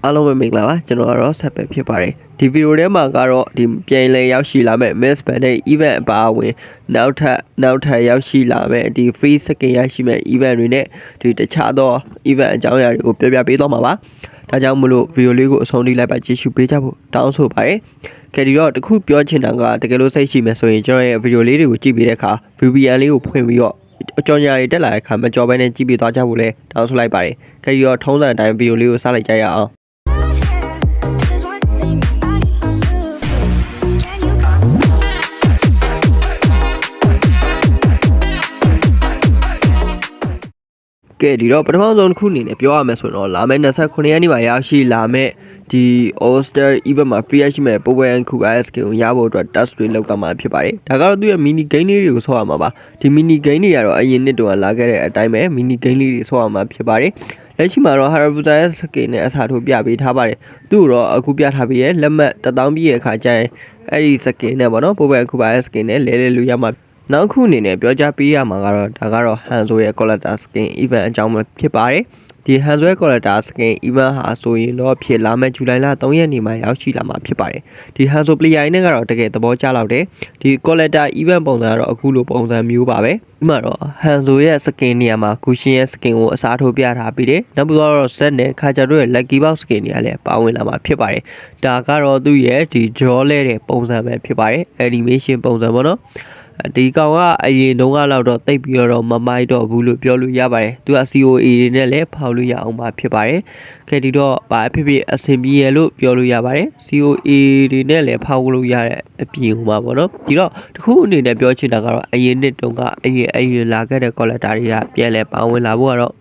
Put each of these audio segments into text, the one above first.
အားလုံးပဲမင်္ဂလာပါကျွန်တော်ကတော့ဆက်ပဲဖြစ်ပါတယ်ဒီဗီဒီယိုထဲမှာကတော့ဒီပြန်လည်ရောက်ရှိလာမဲ့ Miss Bandit event အပါအဝင်နောက်ထပ်ရောက်ရှိလာမဲ့ဒီ free second ရရှိမဲ့ event တွေနဲ့ဒီတခြားသော event အကြောင်းအရာတွေကိုပြပြပေးသွားမှာပါဒါကြောင့်မလို့ဗီဒီယိုလေးကိုအဆုံးထိလိုက်ပါကြည့်ရှုပေးကြဖို့တောင်းဆိုပါတယ်ကဲဒီတော့တခုပြောချင်တာကတကယ်လို့စိတ်ရှိမယ်ဆိုရင်ကျွန်တော်ရဲ့ဗီဒီယိုလေးတွေကိုကြည့်ပြီးတဲ့အခါ VPN လေးကိုဖွင့်ပြီးတော့အကြောင်းအရာတွေတက်လာတဲ့အခါမကြော်ဘဲနဲ့ကြည့်ပြီးသွားကြဖို့လဲတောင်းဆိုလိုက်ပါတယ်ကဲဒီတော့ထုံးစံအတိုင်းဗီဒီယိုလေးကိုစလိုက်ကြရအောင်ကဲဒီတော့ပထမဆုံးတစ်ခုအနေနဲ့ပြောရမယ်ဆိုတော့လာမယ့်29ရက်နေ့မှာရရှိလာမယ့်ဒီ All-Star event မှာ free ရရှိမဲ့ Power Coup ISK ကိုရဖို့အတွက် test တွေလုပ်တာမှာဖြစ်ပါတယ်ဒါကတော့သူရဲ့ mini game လေးတွေကိုဆော့ရမှာပါဒီ mini game တွေကတော့အရင်နှစ်တုန်းကလာခဲ့တဲ့အတိုင်းပဲ mini game လေးတွေဆော့ရမှာဖြစ်ပါတယ်လက်ရှိမှာတော့ Hayabusa skin နဲ့အစားထိုးပြပေးထားပါတယ်သူ့တော့အခုပြထားပြီးရဲ့လက်မှတ်1000ပြည့်ရဲ့အခါကျရင်အဲ့ဒီ skin နဲ့ပေါ့နော် Power Coup ISK နဲ့လဲလို့ရမှာနောက်ခုအနေနဲ့ပြောကြားပေးရမှာကတော့ဒါကတော့ Hanzo ရဲ့ collector skin event အကြောင်းပဲဖြစ်ပါတယ်ဒီ Hanzo ရဲ့ collector skin event ဟာဆိုရင်တော့ဖြစ်လာမယ့်ဇူလိုင်လ3ရက်နေ့မှာရောက်ရှိလာမှာဖြစ်ပါတယ်ဒီ Hanzo player နဲ့ကတော့တကယ်သဘောကျလောက်တယ်ဒီ collector event ပုံစံကတော့အခုလိုပုံစံမျိုးပါပဲဒီမှာတော့ Hanzo ရဲ့ skin နေရာမှာ Gucci ရဲ့ skin ကိုအစားထိုးပြထားပြီးတယ်နောက်ပြီးတော့ set နဲ့ Kaja တို့ရဲ့ lucky box skin တွေကလည်းပါဝင်လာမှာဖြစ်ပါတယ်ဒါကတော့သူ့ရဲ့ဒီ draw လဲတဲ့ပုံစံပဲဖြစ်ပါတယ် animation ပုံစံပေါ့နော်ဒီကောင်ကအရင်တုန်းကတော့တိတ်ပြီးတော့မမိုက်တော့ဘူးလို့ပြောလို့ရပါတယ်သူက COA တွေနဲ့လည်းဖောက်လို့ရအောင်ပါဖြစ်ပါတယ်ခဲဒီတော့ဘာဖြစ်ဖြစ်အဆင်ပြေရလို့ပြောလို့ရပါတယ် COA တွေနဲ့လည်းဖောက်လို့ရတဲ့အပြင်ဟိုမှာပေါ့နော်ဒီတော့တခုအနေနဲ့ပြောချင်တာကတော့အရင်နှစ်တုန်းကအရင်လာခဲ့တဲ့ collector တွေကပြန်လဲပါဝင်လာဖို့ကတော့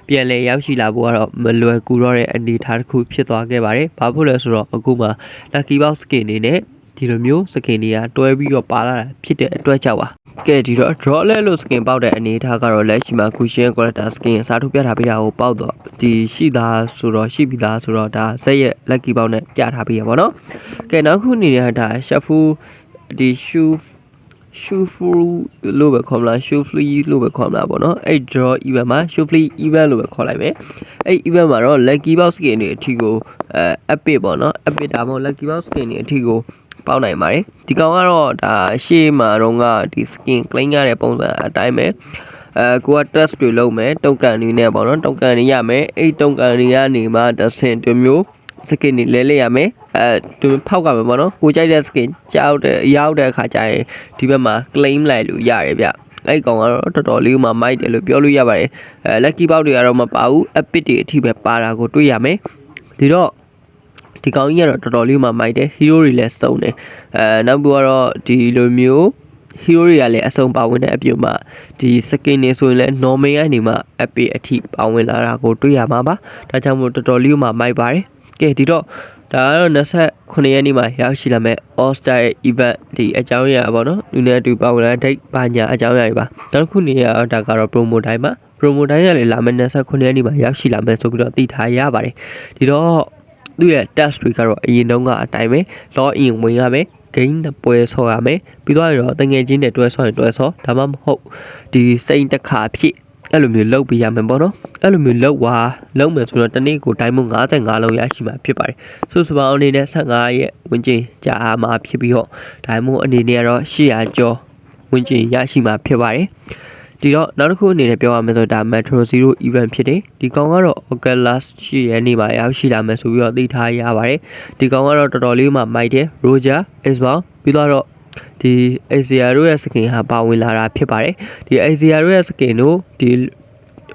ပြန်လဲရောက်ရှိလာဖို့ကတော့မလွယ်ကူတော့တဲ့အနေအထားတစ်ခုဖြစ်သွားခဲ့ပါတယ်ဘာဖြစ်လဲဆိုတော့အခုမှ lucky box skin နေနဲ့ဒီလိုမျိုး skin တွေကတွဲပြီးတော့ပါလာတာဖြစ်တဲ့အတွက်ကြောင့်ပါကဲဒီတော့ draw လဲလို့ skin ပေါက်တဲ့အနေအထားကတော့လက်ရှိမှာ Cushion collector skin အစားထိုးပြထားပေးတာကိုပေါက်တော့ဒီရှိသားဆိုတော့ရှိပြီးသားဆိုတော့ဒါဇက်ရဲ့ lucky ပေါက်နဲ့ပြထားပေးရပါတော့ကဲနောက်ခုအနေနဲ့ဒါ shuffle ဒီ shuffle လို့ပဲခေါ်မလား shuffle လို့ပဲခေါ်မလားပေါ့နော်အဲ့ draw event မှာ shuffle event လို့ပဲခေါ်လိုက်မယ်အဲ့ event မှာတော့ lucky box skin တွေအထီကိုepic ပေါ့နော် epic ဒါမှမဟုတ် lucky box skin တွေအထီကိုပေါက်နိုင်ပါတယ်ဒီကောင်ကတော့ဒါရှေ့မှာတော့ကဒီ skin claim ရတဲ့ပုံစံအတိုင်းပဲကိုက test တွေလုပ်မယ်တုံးကန်တွေနဲ့ပေါ့နော်တုံးကန်တွေရမယ်အဲ့တုံးကန်တွေကနေမှတစ်ဆင့်တစ်မျိုး skin တွေလဲရမယ်သူဖောက်ကမယ်ပေါ့နော်ကိုကြိုက်တဲ့ skin ရောက်တဲ့အခါကျရင်ဒီဘက်မှာ claim လိုက်လို့ရတယ်ဗျအဲ့ကောင်ကတော့တော်တော်လေးမှမိုက်တယ်လို့ပြောလို့ရပါတယ်lucky box တွေကတော့မပါဘူး epic တွေအထိပဲပါတာကိုတွေ့ရမယ်ဒီတော့ဒီကောင်ကြီးကတော့တော်တော်လေးမှမိုက်တယ် hero တွေလည်းစုံတယ်နောက်ပြီးတော့ဒီလိုမျိုး hero တွေကလည်းအစုံပါဝင်တဲ့အပြင်မှာဒီ skin တွေဆိုရင်လည်း normal ကနေမှ epic အထိပါဝင်လာတာကိုတွေ့ရမှာပါဒါကြောင့်မို့တော်တော်လေးမှမိုက်ပါတယ်ကဲဒီတော့ဒါကတော့29ရက်နေ့မှာရောက်ရှိလာမဲ့ All Star event ဒီအကြောင်းအရာပေါ့နော်လူနဲ့အတူပါဝင်လာတဲ့ date ဘာညာအကြောင်းအရာတွေပါနောက်တစ်ခုနေရဒါကတော့ promo time ပါ promo time ရလေလာမဲ့29ရက်နေ့မှာရောက်ရှိလာမဲ့ဆိုပြီးတော့သိထားရပါတယ်ဒီတော့သူ့ရဲ့ test တွေကတော့အရင်တုန်းကအတိုင်းပဲ log in ဝင်ရမယ် gain ပွဲဆော့ရမယ်ပြီးတော့တငယ်ချင်းတွေတွဲဆော့ရင်တွဲဆော့ဒါမှမဟုတ်ဒီစိန်တစ်ခါဖြစ်အဲ့လိုမျိုးလုပ်ပေးရမယ်ပေါ့နော်အဲ့လိုမျိုးလုပ်မယ်ဆိုတော့တနေ့ကိုတိုင်းမို့55လုံးရရှိမှာဖြစ်ပါတယ်စုစုပေါင်းအနေနဲ့15ရက်ဝန်းကျင်ကြာမှာဖြစ်ပြီးတော့တိုင်းမို့အနေနဲ့ကတော့800ကျော်ဝန်းကျင်ရရှိမှာဖြစ်ပါတယ်ဒီတော့နောက်တစ်ခုအနေနဲ့ပြောရမယ်ဆိုတော့ဒါ Metro Zero event ဖြစ်တယ်ဒီကောင်ကတော့ August 10ရက်နေ့မှာရောက်ရှိလာမယ်ဆိုပြီးတော့သိထားရပါတယ်ဒီကောင်ကတော့တော်တော်လေးမှမိုက်တယ် Roger Isbal ပြီးတော့ဒီ Asia တို့ရဲ့ skin ဟာပါဝင်လာတာဖြစ်ပါတယ်ဒီ Asia တို့ရဲ့ skin တို့ဒီ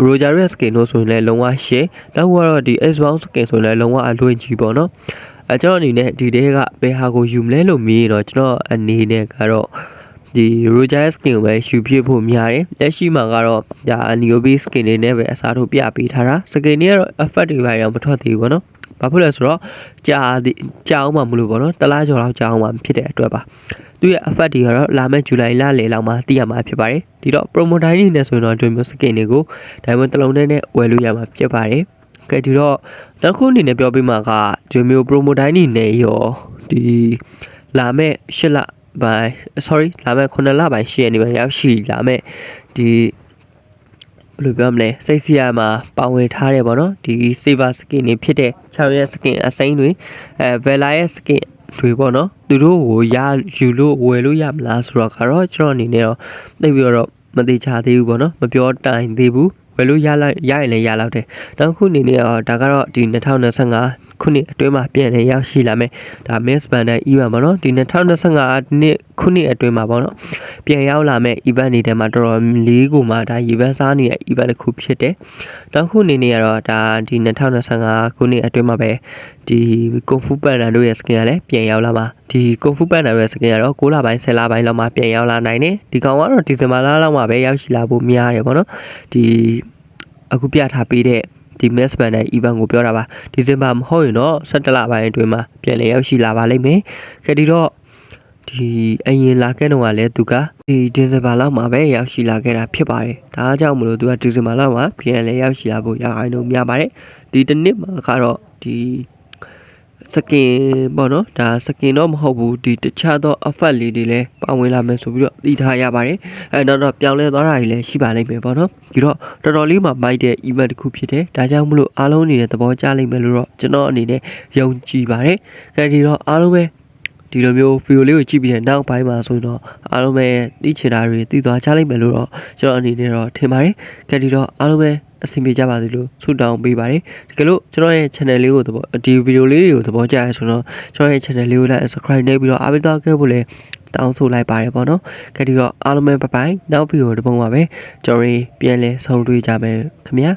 Roger ရဲ့ skin တို့ဆိုရင်လည်းလုံးဝရှယ်နောက်ကတော့ဒီ Isbal skin ဆိုရင်လည်းလုံးဝအလွင့်ကြီးပေါ့နော်ကျွန်တော်အနေနဲ့ဒီတဲကဘယ်ဟာကိုယူမလဲလို့မေးရင်တော့ကျွန်တော်အနေနဲ့ကတော့ဒီ Roger skin ကိုပဲယူဖြစ်ဖို့များတယ်လက်ရှိမှာကတော့ဒါ Niobe skin တွေနဲ့ပဲအစားထိုးပြပေးထားတာ skin တွေကတော့ effect တွေပါရောမထွက်သေးဘူးပေါ့နော်ဘာဖြစ်လဲဆိုတော့ကြာအောင်မှမလို့ပေါ့နော်တလားကျော်လောက်ကြာအောင်မှဖြစ်တဲ့အတွက်ပါသူရဲ့ effect တွေကတော့လာမယ့်ဇူလိုင်လလယ်လောက်မှာသိရမှာဖြစ်ပါတယ်ဒီတော့ promo time နေနဲ့ဆိုရင်တော့ဒီမျိုး skin တွေကို diamond တစ်လုံးနဲ့ဝယ်လို့ရမှာဖြစ်ပါတယ်ကဲဒီတော့နောက်ခုအနေနဲ့ပြောပြမှာကဒီမျိုး promo time နေနဲ့ရောဒီလာမယ့်8လပိုင်းလာမယ့်9လပိုင်း10ရက်နေ့မှာရောက်ရှိလာမယ့်ဒီ ဘယ်လိုပြောမလဲစိတ်စီရမှာပါဝင်ထားတယ်ပေါ့နော်ဒီ saver skin တွေဖြစ်တဲ့6ရဲ့ skin အစိမ်းတွေVela ရဲ့ skin တွေပေါ့နော်သူတို့ကိုယူလို့ဝယ်လို့ရမလားဆိုတော့ကတော့ကျွန်တော်အနေနဲ့တော့သိပြီးတော့မသေးချာသေးဘူးပေါ့နော်မပြောတိုင်သေးဘူးဝယ်လို့ရရင်လည်းရလောက်တယ်နောက်ခုအနေနဲ့တော့ဒါကတော့ဒီ2025ခုနှစ်အတွင်းမှာပြန်လည်ရောက်ရှိလာမယ်ဒါ Miss Bandai event ပေါ့နော်ဒီ2025နှစ်ခုနှစ်အတွင်းမှာပေါ့နော်ပြန်ရောက်လာမဲ့ event တွေထဲမှာတော်တော်လေးကိုမှဒါ event စားနေတဲ့ event တစ်ခုဖြစ်တယ်နောက်ခုအနေနဲ့ကတော့ဒါဒီ2025ခုနှစ်အတွင်းမှာပဲဒီ Kung Fu Panda တို့ရဲ့ skin ကလည်းပြန်ရောက်လာမှာဒီ Kung Fu Panda ရဲ့ skin ကတော့9လပိုင်း10လပိုင်းလောက်မှပြန်ရောက်လာနိုင်တယ်ဒီကောင်ကတော့ဒီဇင်ဘာလလောက်မှပဲရောက်ရှိလာဖို့များတယ်ပေါ့နော်ဒီအခုပြထားပေးတဲ့ဒီ Miss Bandai event ကိုပြောတာပါဒီဇင်ဘာမဟုတ်ရင်တော့17လပိုင်းအတွင်းမှာပြန်လည်ရောက်ရှိလာပါလိမ့်မယ်ခေဒီတော့ဒီအရင်လာခဲ့တော့ကလည်းသူကဒီဒီဇင်ဘာလောက်မှာပဲရောက်ရှိလာခဲ့တာဖြစ်ပါတယ်ဒါကြောင့်မလို့သူကဒီဇင်ဘာလောက်မှာပြန်လည်ရောက်ရှိလာဖို့ရခိုင်တော့များပါတယ်ဒီတစ်နှစ်မှာကတော့ဒီစကင်ပေါ့နော်ဒါစကင်တော့မဟုတ်ဘူးဒီတခြားသော effect လေးတွေလည်းပါဝင်လာမယ်ဆိုပြီးတော့သိထားရပါတယ်တော့ပြောင်းလဲသွားတာတွေလည်းရှိပါလိမ့်မယ်ပေါ့နော်ဒီတော့တော်တော်လေးမှမိုက်တဲ့ event တစ်ခုဖြစ်တယ်ဒါကြောင့်မလို့အားလုံးအနေနဲ့သဘောကျလိမ့်မယ်လို့တော့ကျွန်တော်အနေနဲ့ယုံကြည်ပါတယ်ဒီတော့အားလုံးပဲဒီလိုမျိုး video လေးကိုကြည့်ပြီးတဲ့နောက်ပိုင်းမှာဆိုရင်တော့အားလုံးပဲသိချင်တာတွေသိသွားကြလိမ့်မယ်လို့တော့ကျွန်တော်အနေနဲ့တော့ထင်ပါတယ်ဒီတော့အားလုံးပဲအဆင်ပြေကြပါစေလို့ဆုတောင်းပေးပါတယ်တကယ်လို့ကျွန်တော်ရဲ့ channel လေးကိုဒီ video လေးတွေကိုသဘောကျရဆိုတော့ကျွန်တော်ရဲ့ channel လေးကိုလည်း subscribe လုပ်ပြီးတော့အားပေးသွားခဲ့ဖို့လည်းတောင်းဆိုလိုက်ပါတယ်ပေါ့နော်ဒီတော့အားလုံးပဲဘိုင်နောက် video တစ်ပုံပါပဲကျွန်တော်ပြန်လဲဆုံတွေ့ကြမယ်ခင်ဗျာ